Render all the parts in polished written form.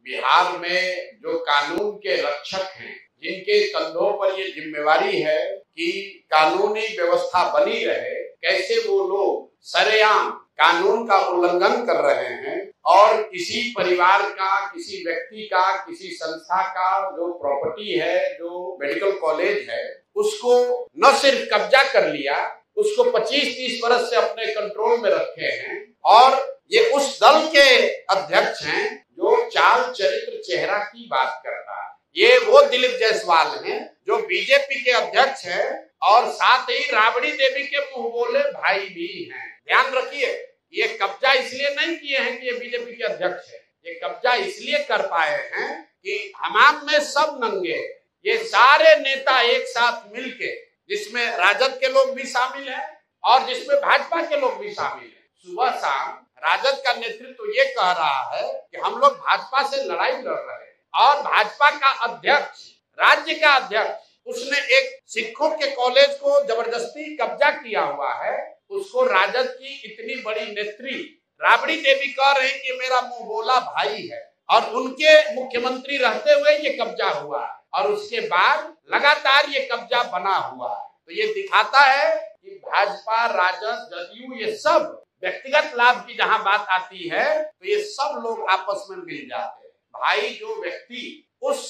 बिहार में जो कानून के रक्षक हैं, जिनके कंधों पर ये जिम्मेवारी है कि कानूनी व्यवस्था बनी रहे, कैसे वो लोग सरेआम कानून का उल्लंघन कर रहे हैं और किसी परिवार का, किसी व्यक्ति का, किसी संस्था का जो प्रॉपर्टी है, जो मेडिकल कॉलेज है, उसको न सिर्फ कब्जा कर लिया, उसको 25-30 वर्ष से अपने कंट्रोल में रखे हैं। और ये उस दल के अध्यक्ष हैं जो चाल चरित्र चेहरा की बात करता है। ये वो दिलीप जायसवाल हैं जो बीजेपी के अध्यक्ष हैं और साथ ही राबड़ी देवी के मुंह बोले भाई भी हैं। ध्यान रखिए, ये कब्जा इसलिए नहीं किए हैं कि ये बीजेपी के अध्यक्ष है, ये कब्जा इसलिए कर पाए हैं कि हमाम में सब नंगे, ये सारे नेता एक साथ मिलके, जिसमें राजद के लोग भी शामिल हैं और जिसमें भाजपा के लोग भी शामिल हैं। सुबह शाम राजद का नेतृत्व ये कह रहा है कि हम लोग भाजपा से लड़ाई लड़ रहे हैं, और भाजपा का अध्यक्ष, राज्य का अध्यक्ष, उसने एक सिखों के कॉलेज को जबरदस्ती कब्जा किया हुआ है। उसको राजद की इतनी बड़ी नेत्री राबड़ी देवी कह रहे हैं कि मेरा मुंह बोला भाई है, और उनके मुख्यमंत्री रहते हुए ये कब्जा हुआ है और उसके बाद लगातार ये कब्जा बना हुआ है। तो ये दिखाता है कि भाजपा, राजद, जदयू, ये सब व्यक्तिगत लाभ की जहां बात आती है तो ये सब लोग आपस में मिल जाते हैं। भाई, जो व्यक्ति उस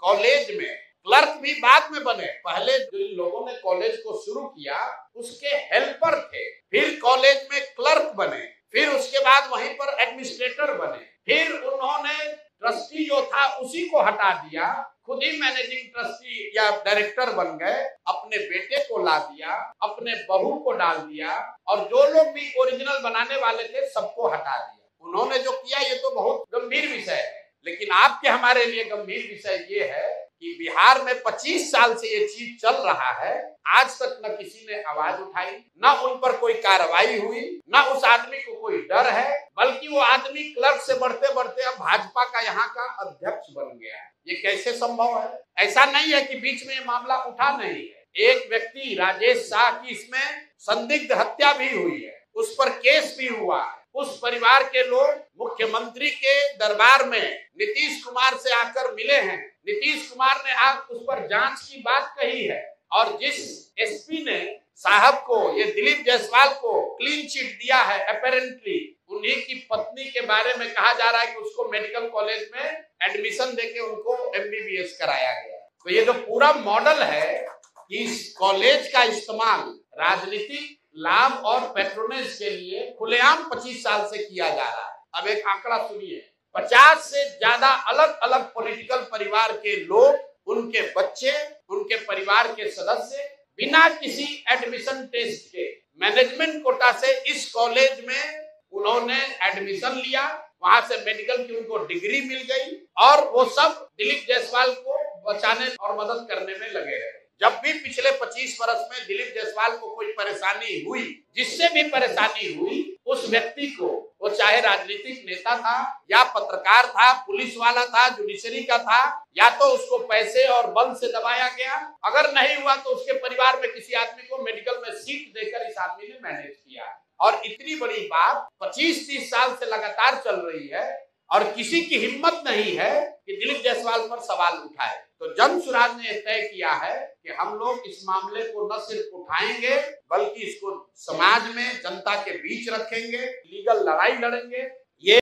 कॉलेज में क्लर्क भी बाद में बने, पहले जो लोगों ने कॉलेज को शुरू किया उसके हेल्पर थे, फिर कॉलेज में क्लर्क बने, फिर उसके बाद वहीं पर एडमिनिस्ट्रेटर बने, फिर उन्होंने ट्रस्टी जो था उसी को हटा दिया, खुद ही मैनेजिंग ट्रस्टी या डायरेक्टर बन गए, अपने बेटे को ला दिया, अपने बहू को डाल दिया, और जो लोग भी ओरिजिनल बनाने वाले थे सबको हटा दिया। उन्होंने जो किया ये तो बहुत गंभीर विषय है, लेकिन आपके हमारे लिए गंभीर विषय ये है कि बिहार में 25 साल से ये चीज चल रहा है, आज तक न किसी ने आवाज उठाई, न उन पर कोई कार्रवाई हुई, न उस आदमी को कोई डर है, बल्कि वो आदमी क्लर्क से बढ़ते बढ़ते अब भाजपा का यहाँ का अध्यक्ष बन गया है। ये कैसे संभव है? ऐसा नहीं है कि बीच में ये मामला उठा नहीं है। एक व्यक्ति राजेश शाह की इसमें संदिग्ध हत्या भी हुई है, उस पर केस भी हुआ है। उस परिवार के लोग मुख्यमंत्री के दरबार में नीतीश कुमार से आकर मिले हैं, नीतीश कुमार ने उस पर जांच की बात कही है, और जिस एसपी ने साहब को, ये दिलीप जायसवाल को क्लीन चिट दिया है, अपेरेंटली उन्हीं की पत्नी के बारे में कहा जा रहा है कि उसको मेडिकल कॉलेज में एडमिशन देके उनको MBBS कराया गया। तो ये जो पूरा मॉडल है कि इस कॉलेज का इस्तेमाल राजनीतिक लाभ और पैट्रोनेज के लिए खुलेआम 25 साल से किया जा रहा है। अब एक आंकड़ा सुनिए, 50 से ज्यादा अलग अलग पॉलिटिकल परिवार के लोग, उनके बच्चे, उनके परिवार के सदस्य बिना किसी एडमिशन टेस्ट के मैनेजमेंट कोटा से इस कॉलेज में उन्होंने एडमिशन लिया, वहां से मेडिकल की उनको डिग्री मिल गई, और वो सब दिलीप जायसवाल को बचाने और मदद करने में लगे रहे। जब भी पिछले 25 वर्ष में दिलीप जायसवाल को कोई परेशानी हुई, जिससे भी परेशानी हुई, उस व्यक्ति को, वो चाहे राजनीतिक नेता था या पत्रकार था, पुलिस वाला था, जुडिशरी का था, या तो उसको पैसे और बल से दबाया गया, अगर नहीं हुआ तो उसके परिवार में किसी आदमी को मेडिकल में सीट देकर इस आदमी ने मैनेज किया। और इतनी बड़ी बात 25-30 साल से लगातार चल रही है और किसी की हिम्मत नहीं है कि दिलीप जायसवाल पर सवाल उठाए। तो जन सुराज ने तय किया है कि हम लोग इस मामले को न सिर्फ उठाएंगे बल्कि इसको समाज में, जनता के बीच रखेंगे, लीगल लड़ाई लड़ेंगे,